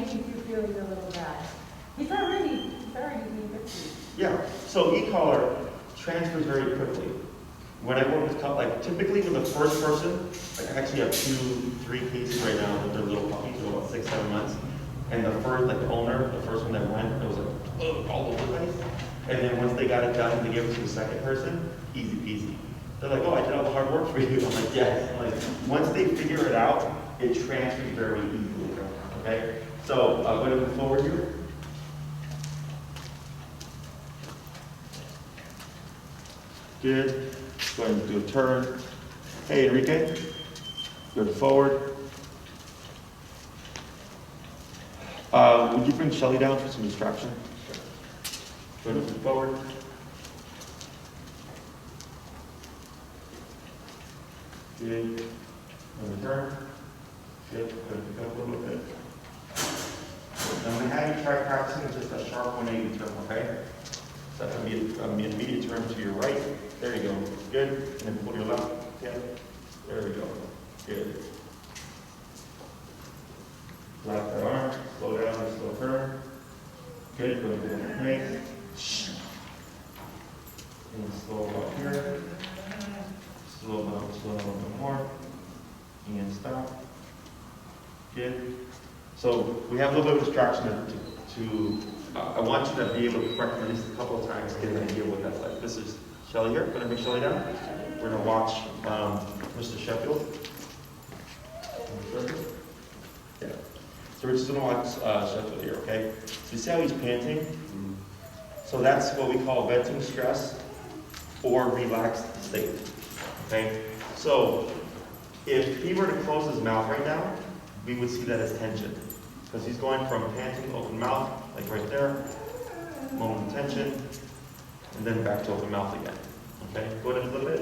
think you're feeling a little bad. He's already being good to you. Yeah. So e-collar transfers very quickly. When I work with like typically with the first person, like I actually have 2-3 cases right now with their little puppies, they're about 6-7 months. And the first, like the owner, the first one that went, it was like, ugh, all over the place. And then once they got it done, they gave it to the second person, easy peasy. They're like, oh, I did all the hard work for you. I'm like, yes. I'm like, once they figure it out, it transfers very easily. Okay? So I'm going to move forward here. Good. Go ahead and do a turn. Hey, Enrique. Go forward. Would you bring Shelly down for some distraction? Go ahead and move forward. Good. And turn. Good. Go ahead and pick up a little bit. I'm going to have you try practicing just a sharp 180 turn, okay? So that's going to be an immediate turn to your right. There you go. Good. And then pull to your left. Okay. There we go. Good. Lock that arm. Slow down and slow turn. Good. Go to the pace. And slow up here. Slow down a little bit more. And stop. Good. So we have a little bit of distraction I want you to be able to correct at least a couple of times to get an idea what that's like. This is Shelly here. Going to bring Shelly down. We're going to watch Mr. Sheffield. Yeah. So we're just going to watch Sheffield here, okay? So you see how he's panting? So that's what we call venting stress or relaxed state, okay? So if he were to close his mouth right now, we would see that as tension. Because he's going from panting, open mouth, like right there, moment of tension, and then back to open mouth again. Okay, go ahead a little bit.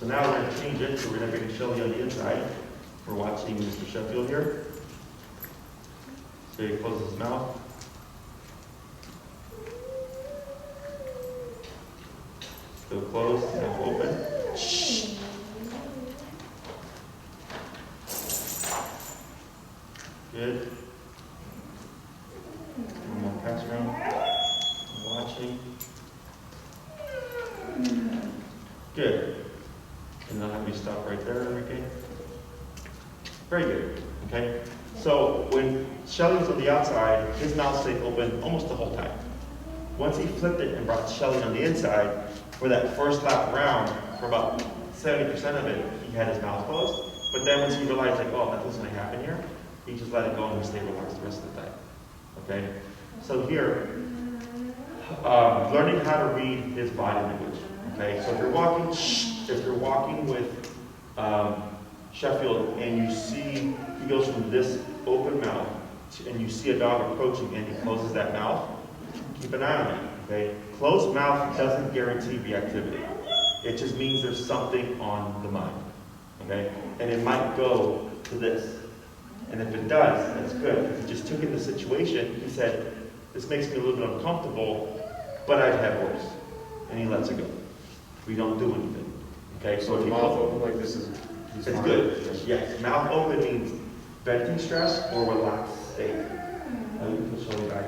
So now we're going to change it, so we're going to bring Shelly on the inside. We're watching Mr. Sheffield here. So he closes his mouth. Still closed, now open. Good. One more pass around. Watching. Good. And then have you stop right there, Enrique. Very good, okay? So when Shelly was on the outside, his mouth stayed open almost the whole time. Once he flipped it and brought Shelly on the inside, for that first lap round, for about 70% of it, he had his mouth closed. But then once he realized, like, oh, nothing's going to happen here, he just let it go and he stayed relaxed the rest of the time. Okay? So here, learning how to read his body language. Okay? So if you're walking with Sheffield and you see he goes from this open mouth and you see a dog approaching and he closes that mouth, keep an eye on it. Okay? Closed mouth doesn't guarantee reactivity. It just means there's something on the mind. Okay? And it might go to this. And if it does, that's good. If he just took in the situation, he said, this makes me a little bit uncomfortable, but I've had worse. And he lets it go. We don't do anything. Okay? So if the he mouth open like this is... it's good. Yes. Mouth open means venting stress or relaxed state. You can show me back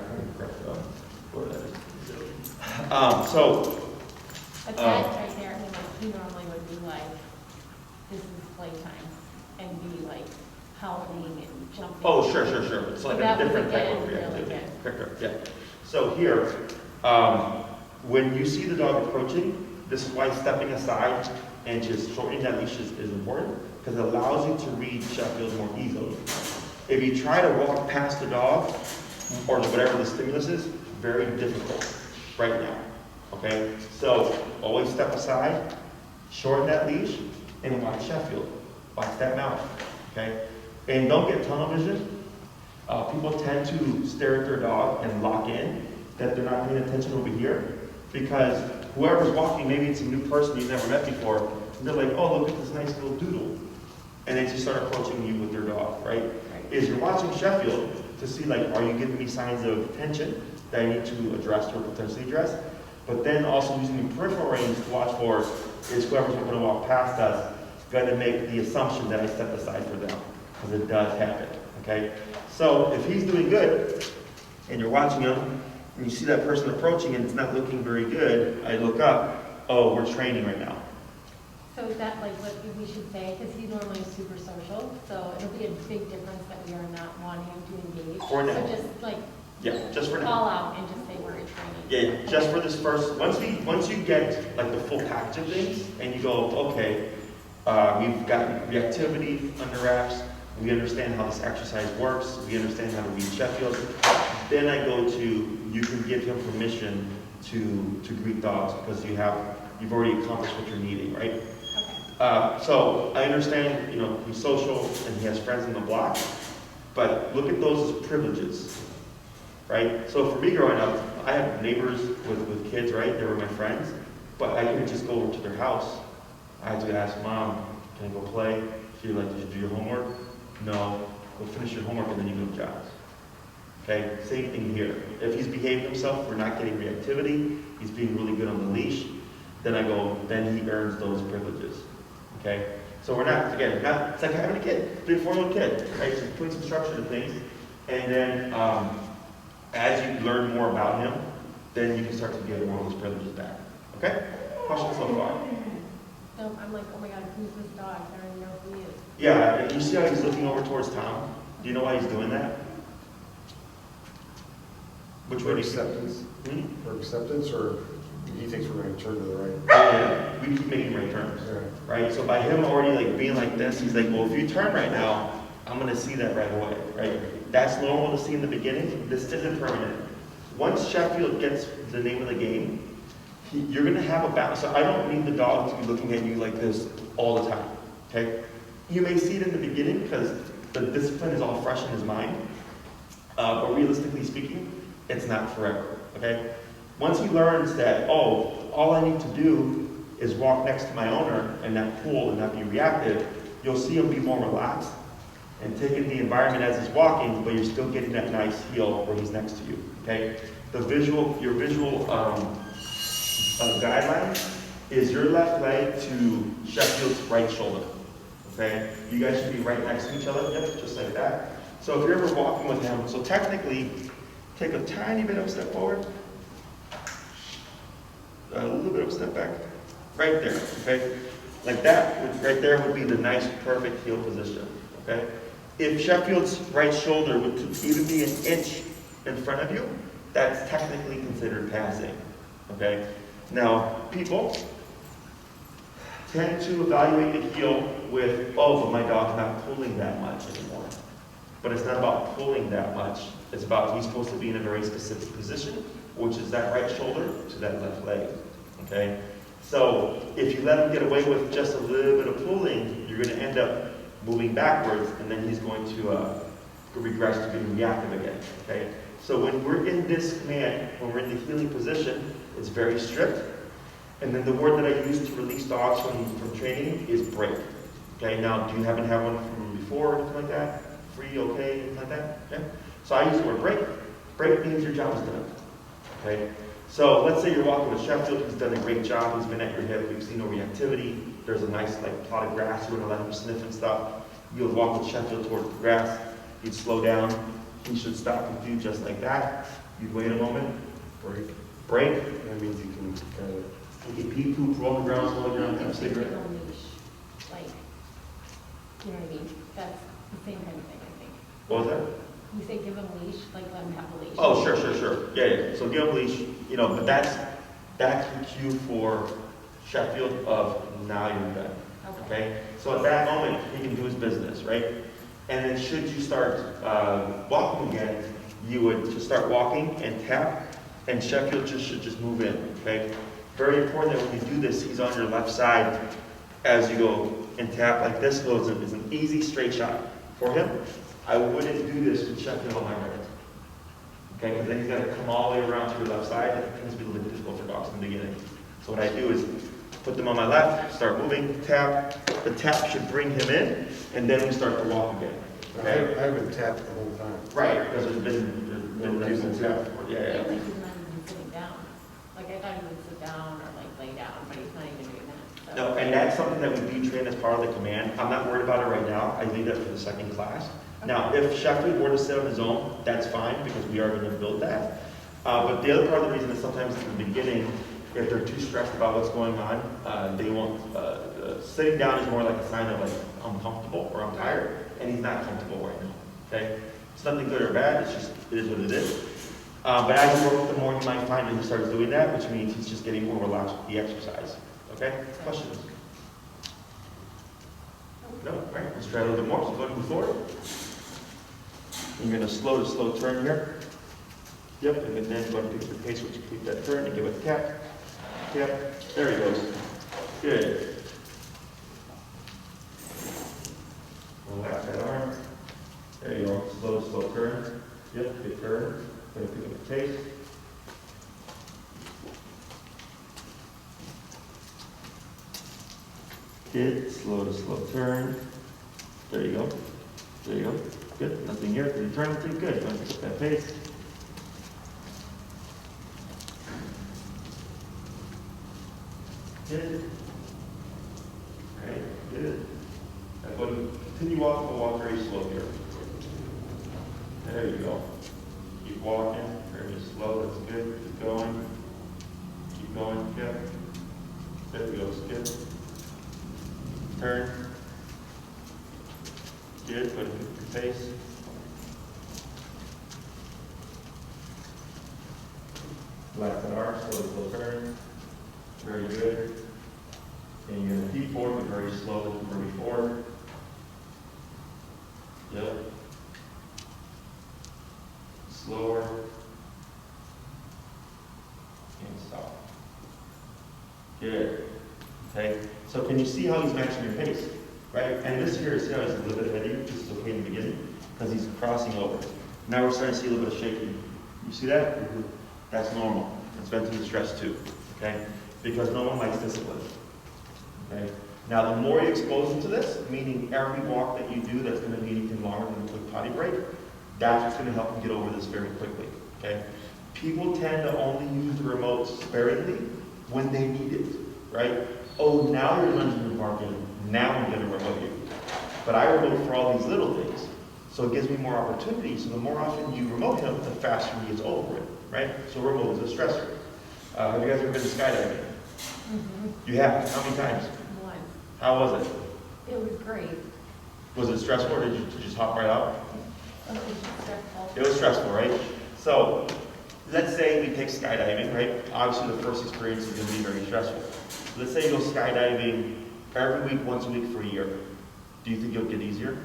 where that is. But that right there, he normally would be like, this is playtime, and be like howling and jumping. Oh, sure. It's like a different type of reactivity. Correct, yeah. So here, when you see the dog approaching, this is why stepping aside and just shortening that leash is important, because it allows you to read Sheffield more easily. If you try to walk past the dog, or whatever the stimulus is, very difficult right now. Okay? So always step aside, shorten that leash, and watch Sheffield. Watch that mouth. Okay? And don't get tunnel vision. People tend to stare at their dog and lock in, that they're not paying attention over here, because whoever's walking, maybe it's a new person you've never met before, and they're like, oh, look at this nice little doodle. And they just start approaching you with their dog, right? Is you're watching Sheffield to see, like, are you giving me signs of tension that I need to address or potentially address? But then also using the peripheral range to watch for is whoever's going to walk past us going to make the assumption that I step aside for them, because it does happen, okay? So if he's doing good, and you're watching him, and you see that person approaching and it's not looking very good, I look up, oh, we're training right now. So is that like what we should say? Because he's normally super social, so it'll be a big difference that we are not wanting him to engage. For now. So just like Yeah, just for now. call out and just say we're in training. Yeah, just for this first, once you get like the full package of things, and you go, okay, we've got reactivity under wraps, we understand how this exercise works, we understand how to read Sheffield, then I go to, you can give him permission to greet dogs, because you've already accomplished what you're needing, right? So I understand, he's social and he has friends on the block, but look at those as privileges, right? So for me growing up, I had neighbors with kids, right? They were my friends, but I couldn't just go over to their house. I had to ask Mom, can I go play? She'd be like, did you do your homework? No. Go finish your homework and then you go to John's. Okay, same thing here. If he's behaving himself, we're not getting reactivity, he's being really good on the leash, then then he earns those privileges. Okay? So we're not, again, it's like having a kid, 3-4-year-old kid, right? Just putting some structure to things. And then as you learn more about him, then you can start to get more of those privileges back. Okay? Questions so far? So I'm like, oh my God, who's this dog? I don't even know who he is. Yeah, and you see how he's looking over towards Tom? Do you know why he's doing that? Which way do you acceptance? For acceptance, or he thinks we're going to turn to the right? Yeah, we keep making right turns, Yeah. right? So by him already being like this, he's like, well, if you turn right now, I'm going to see that right away, right? That's normal to see in the beginning. This isn't permanent. Once Sheffield gets the name of the game, you're going to have a balance. So I don't need the dog to be looking at you like this all the time, okay? You may see it in the beginning because the discipline is all fresh in his mind, but realistically speaking, it's not forever, okay? Once he learns that, oh, all I need to do is walk next to my owner and not pull and not be reactive, you'll see him be more relaxed and take in the environment as he's walking, but you're still getting that nice heel where he's next to you, okay? Your visual guideline is your left leg to Sheffield's right shoulder, okay? You guys should be right next to each other, yep, just like that. So if you're ever walking with him, so technically, take a tiny bit of a step forward, a little bit of a step back, right there, okay? Like that, right there would be the nice, perfect heel position, okay? if Sheffield's right shoulder would even be an inch in front of you, that's technically considered passing, okay? Now, people tend to evaluate the heel with, oh, but my dog's not pulling that much anymore. But it's not about pulling that much. It's about he's supposed to be in a very specific position, which is that right shoulder to that left leg, okay? So if you let him get away with just a little bit of pulling, you're going to end up moving backwards, and then he's going to regress to being reactive again, okay? So when we're in this command, when we're in the healing position, it's very strict. And then the word that I use to release dogs from training is break. Okay, now do you happen to have one from before or anything like that? Free, okay, anything like that? Okay? So I use the word break. Break means your job is done. Okay? So let's say you're walking with Sheffield, he's done a great job, he's been at your hip, we've seen no reactivity, there's a nice plot of grass, you want to let him sniff and stuff. You would walk with Sheffield toward the grass, he'd slow down, he should stop with you just like that. You'd wait a moment, break. That means you can You can pee, poop, roll on the ground, slow down, have a Give cigarette. them a leash, like, you know what I mean? That's the same kind of thing, I think. What was that? You say give them a leash, like let them have a leash. Oh, sure. Yeah. So give him a leash, but that's the cue for Sheffield of now you're done. Okay? So at that moment, he can do his business, right? And then should you start walking again, you would just start walking and tap, and Sheffield should just move in, okay? Very important that when you do this, he's on your left side as you go and tap like this. So it's an easy straight shot for him. I wouldn't do this with Sheffield on my right. Okay, because then he's got to come all the way around to your left side. It tends to be a little bit difficult for dogs in the beginning. So what I do is put them on my left, start moving, tap. The tap should bring him in, and then we start to walk again. Okay? I haven't tapped the whole time. Right, because there's been people tap before. I Yeah. feel like he's not even sitting down. Like I thought he would sit down or like lay down, but he's not even doing that. So. No, and that's something that we do train as part of the command. I'm not worried about it right now. I leave that for the second class. Now, if Sheffield were to sit on his own, that's fine because we are going to build that. But the other part of the reason is sometimes in the beginning, if they're too stressed about what's going on, they won't. Sitting down is more like a sign of like I'm comfortable or I'm tired, and he's not comfortable right now. Okay, it's nothing good or bad. It's just it is what it is. But as you work with him more, you might find that he starts doing that, which means he's just getting more relaxed with the exercise. Okay, questions? No, right? Let's try a little bit more. So go ahead and move forward. You're going to slow turn here. Yep, and then go ahead and pick your pace, which keep that turn and give it a tap. Tap. There he goes. Good. Relax that arm. There you go. Slow turn. Yep, good turn. Going to pick up the pace. Good. Slow turn. There you go. There you go. Good. Nothing here. You're turning pretty good. Going to pick up that pace. Good. All right. Good. Now go to continue walking, but walk very slow here. There you go. Keep walking. Very slow. That's good. Keep going. Keep going. Yep. There we go. It's good. Turn. Good. Go to your pace. Relax that arm. Slow turn. Very good. And you're going to keep forward, but very slowly moving forward. Yep. Slower. And stop. Good. Okay. So can you see how he's matching your pace? Right? And this here is how he's a little bit ahead of you. This is okay in the beginning because he's crossing over. Now we're starting to see a little bit of shaking. You see that? Mm-hmm. That's normal. It's been through the stress too. Okay? Because no one likes discipline. Okay? Now, the more you expose them to this, meaning every walk that you do that's going to be anything longer than a quick potty break, that's what's going to help them get over this very quickly. Okay? People tend to only use the remote sparingly when they need it. Right? Oh, now you're lunging and barking. Now I'm going to remote you. But I remote for all these little things. So it gives me more opportunity. So the more often you remote him, the faster he gets over it. Right? So remote is a stressor. Have you guys ever been to skydiving? Mm-hmm. You have? How many times? Once. How was it? It was great. Was it stressful, or did you just hop right out? It was stressful. It was stressful, right? So, let's say we take skydiving, right? Obviously, the first experience is going to be very stressful. Let's say you go skydiving every week, once a week for a year. Do you think you'll get easier?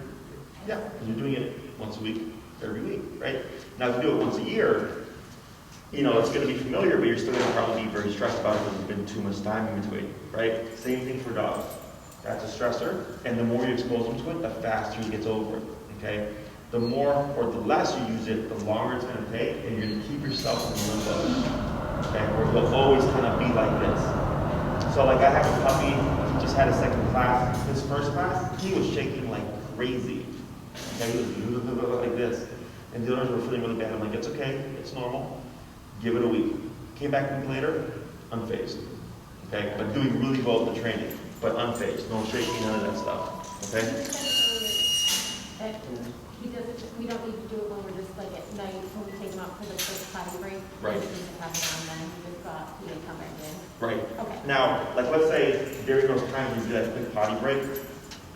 Yeah, because you're doing it once a week, every week, right? Now, if you do it once a year, you know, it's going to be familiar, but you're still going to probably be very stressed about it because there's been too much time in between, right? Same thing for dogs. That's a stressor, and the more you expose them to it, the faster he gets over it, okay? The more or the less you use it, the longer it's going to take, and you're going to keep yourself in limbo, okay? Where you'll always kind of be like this. So like I have a puppy, he just had a second class. His first class, he was shaking like crazy. Okay, he was like this. And the owners were feeling really bad. I'm like, it's okay, it's normal. Give it a week. Came back a week later, unfazed. Okay, but doing really well with the training, but unfazed, no shaking, none of that stuff. Okay? You said earlier that he doesn't, we don't need to do it when we're just like at night, when we take him out for the first potty break. Right. We just have it on then, he just got, he didn't come back in. Right. Okay. Now, like let's say during those times you do that quick potty break,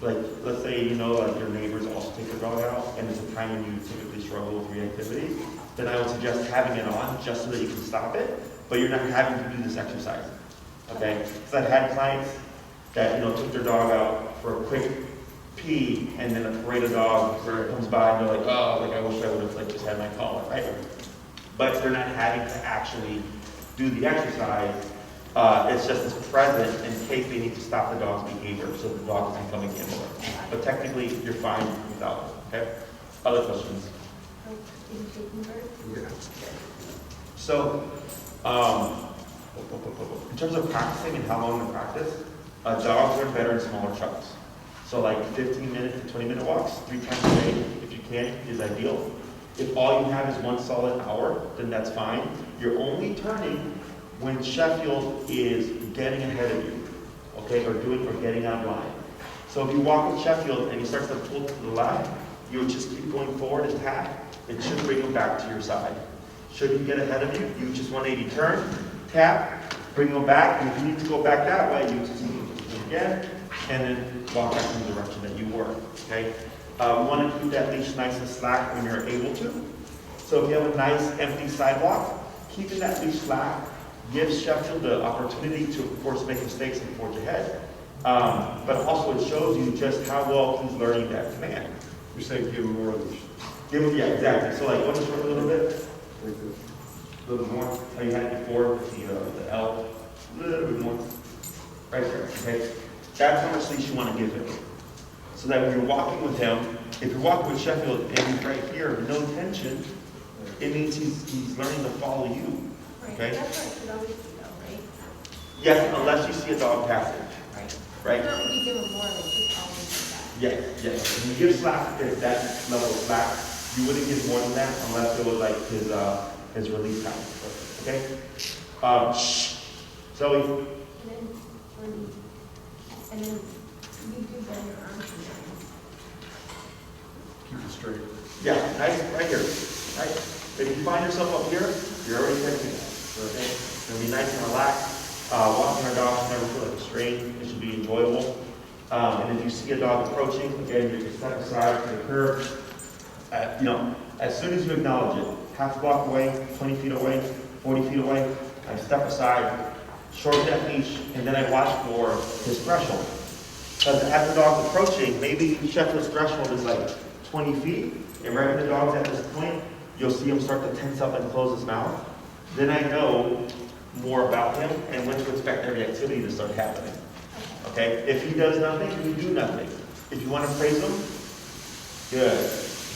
like let's say you know like your neighbors also take their dog out, and it's a time when you typically struggle with reactivity, then I would suggest having it on just so that you can stop it, but you're not having to do this exercise. Okay? Because I've had clients that took their dog out for a quick pee, and then a parade of dogs where it comes by and they're like, oh, like I wish I would have like just had my collar, right? But they're not having to actually do the exercise. It's just as present in case they need to stop the dog's behavior so the dog is becoming indoor. But technically, you're fine without it, okay? Other questions? In shaking bird? Yeah. So, in terms of practicing and how long to practice, dogs are better in smaller chunks. So like 15-minute to 20-minute walks, 3 times a day, if you can, is ideal. If all you have is 1 solid hour, then that's fine. You're only turning when Sheffield is getting ahead of you, okay, or getting out of line. So if you walk with Sheffield and he starts to pull to the left, you would just keep going forward and tap. It should bring him back to your side. Should he get ahead of you, you just 180 turn, tap, bring him back, and if you need to go back that way, you just again, and then walk back in the direction that you were, okay? We want to keep that leash nice and slack when you're able to. So if you have a nice empty sidewalk, keeping that leash slack gives Sheffield the opportunity to, of course, make mistakes and forge ahead. But also it shows you just how well he's learning that command. You're saying give him more leash. Give him, yeah, exactly. So like, want to short a little bit? Like this. A little bit more. How you had it before, the L. A little bit more. Right there, okay? That's how much leash you want to give him. So that when you're walking with him, if you're walking with Sheffield and he's right here, no tension, it means he's learning to follow you. Right, Okay. that's what it should always be though, right? Yes, unless you see a dog passage, Right. right? Not when you give them more, it's just always like that. Yes, yes. When you give slack, if that level of slack, you wouldn't give more than that unless it was like his release time. Okay? Shh. Zoe. And then you do bend your arms sometimes. Keep it straight. Yeah, nice, right here. Right. If you find yourself up here, you're already catching that. Okay? It's gonna be nice and relaxed. Walking our dogs never feel like a strain. It should be enjoyable. And if you see a dog approaching, again, you can step aside to the curb. As soon as you acknowledge it, half a block away, 20 feet away, 40 feet away, I step aside, shorten that leash, and then I watch for his threshold. Because as the dog's approaching, maybe Sheffield's threshold is like 20 feet, and right when the dog's at this point, you'll see him start to tense up and close his mouth. Then I know more about him and when to expect every activity to start happening. Okay? If he does nothing, you do nothing. If you want to praise him, good.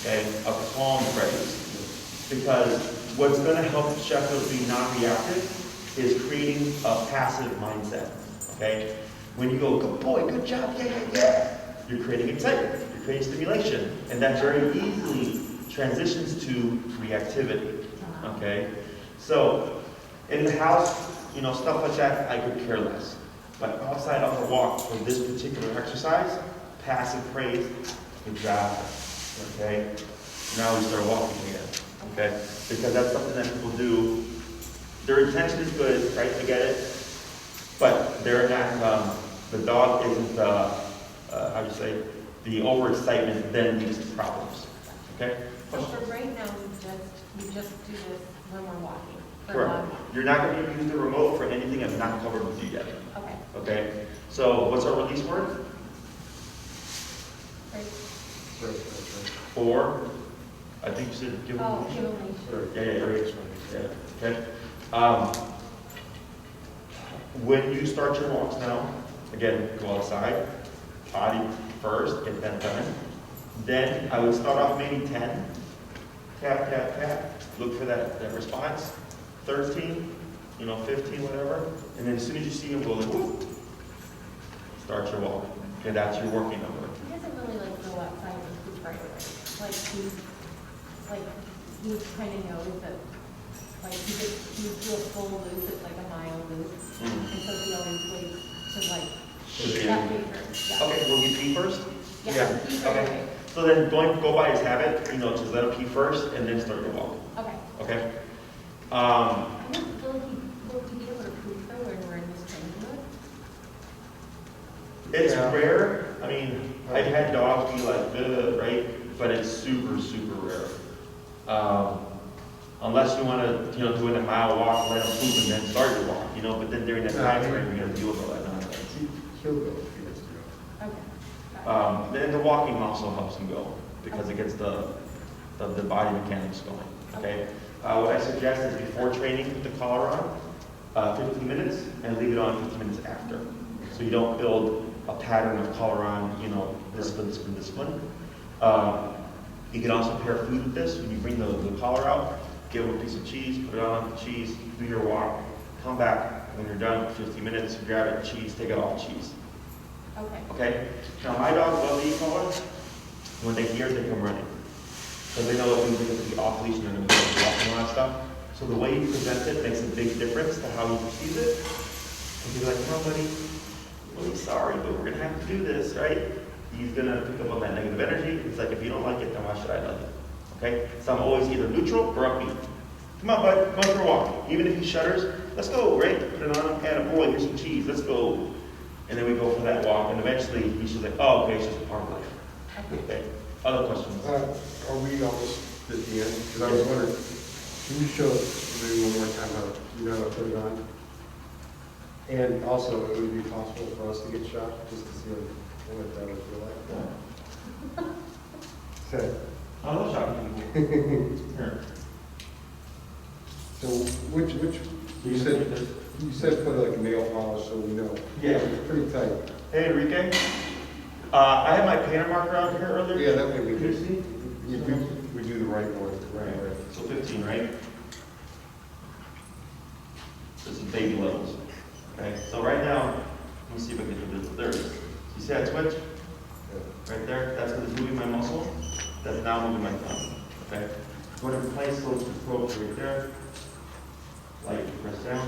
Okay? A calm praise. Because what's going to help Sheffield be non-reactive is creating a passive mindset. Okay? When you go, good boy, good job, yeah, you're creating excitement, you're creating stimulation, and that very easily transitions to reactivity. Okay? So, in the house, stuff like that, I could care less. But outside on the walk for this particular exercise, passive praise, good job. Okay? Now we start walking again. Okay? Because that's something that people do. Their intention is good, right? I get it. But they're not, the dog isn't, the overexcitement then leads to problems, okay? So for right now, we just do this when we're walking. for Correct. long. You're not going to use the remote for anything I've not covered with you yet, Okay. okay? So what's our release word? Right. Right, that's right. 4. I think you said give Oh, them. give a leash. Right. Yeah, right. Yeah, okay. When you start your walks now, again, go outside, potty first, get that done. Then I would start off maybe 10, tap, tap, tap, look for that response. 13, 15, whatever. And then as soon as you see him go like, whoop, start your walk. Okay, that's your working number. He doesn't really like go outside and poop right away. He kind of knows that, he do a full loop, it's like a mile loop. Mhm. And so he always waits to To the that end. paper. Yeah. Okay, will you pee first? Yeah, he's right Okay. away. So then go by his habit, just let him pee first and then start your walk. Okay. Okay? I don't feel like will he be able to poop though when we're in this training mode? It's Yeah. rare. I mean, I've had dogs be like, ugh, right? But it's super, super rare. Unless you want to, do it a mile walk, let them poop, and then start your walk, but then during that time frame, you're going to deal with all that nonsense. He'll go if he has to go. Okay. Got Then the walking also helps him go, because it gets the body mechanics going, okay? What I suggest is before training, put the collar on, 15 minutes, and leave it on 15 minutes after. So you don't build a pattern of collar on, discipline, discipline, discipline. You can also pair food with this. When you bring the collar out, give him a piece of cheese, put it on the cheese, do your walk, come back. When you're done, 15 minutes, grab it, cheese, take it off cheese. it. Okay. Okay? Now, my dogs love to eat collars. When they hear it, they come running. Because they know it means they're going to be off leash and they're going to be walking and all that stuff. So the way you present it makes a big difference to how you perceive it. And you're like, no, buddy, really sorry, but we're going to have to do this, right? He's going to pick up on that negative energy. It's like, if you don't like it, then why should I love it? Okay? So I'm always either neutral or upbeat. Come on, bud, go for a walk. Even if he shudders, let's go, right? Put it on, add a boy, here's some cheese, let's go. And then we go for that walk, and eventually he's just like, oh, okay, it's just a part of life. Okay? Other questions? Are we almost at the end? Because I was wondering, can you show us maybe one more time how to put it on? And also, it would be possible for us to get shot, just to see what that would feel like. So, I love shocking people. Here. so which, you said put like a nail polish so we know. Yeah. It's pretty tight. Hey, Enrique. I had my painter marker out here earlier. Yeah, that way we Can you could, see? we do the right one. Right. So 15, right? This is baby levels. Okay, so right now, let me see if I can do this. There it is. You see that twitch? Yeah. Right there? That's because it's moving my muscle. That's now moving my thumb. Okay? Go to place those probes right there. Light, press down.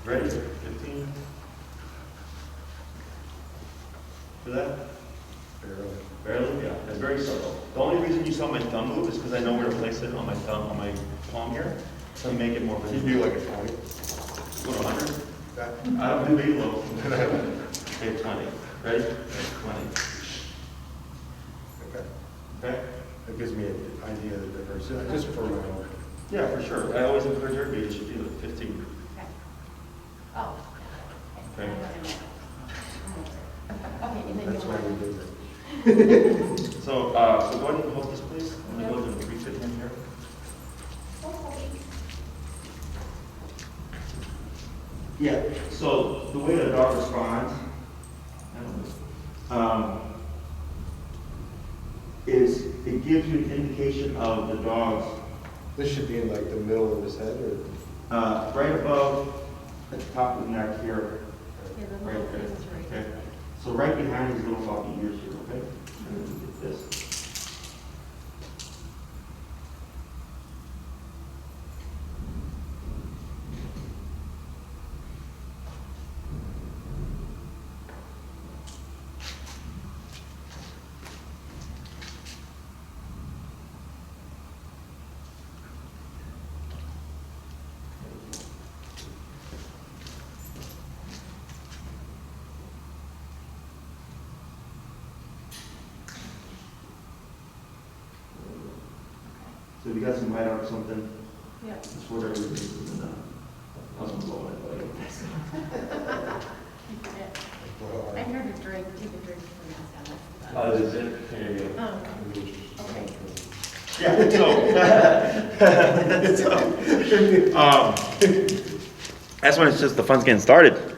Ready? 15. For that? Barely? Yeah. It's very subtle. The only reason you saw my thumb move is because I know where to place it on my thumb, on my palm here. So make it more Can you visible. do like a 20? Go to 100. That, I don't do baby low. Okay, 20. Ready? 20. okay. Okay? That gives me an idea of the difference, just for my own. Yeah, for sure. I always encourage everybody to do it. 15. Okay. Oh. Okay. Okay, and then That's you'll. why we did it. So go ahead and hold this, please. I'm going to go to the refit in here. Yeah, so the way the dog responds is it gives you an indication of the dog's This should be in like the middle of his head, or? right above at the top of the neck here, Yeah, the right little there. things right Okay. there. So right behind his little floppy ears here, okay? And then we get this. So if you got some hideout or something, Yeah. it's whatever it is, and I was blowing it, but I heard a drink, take a drink from that. Oh, is it? There you go. Okay. Yeah, so, that's when it's just, the fun's getting started.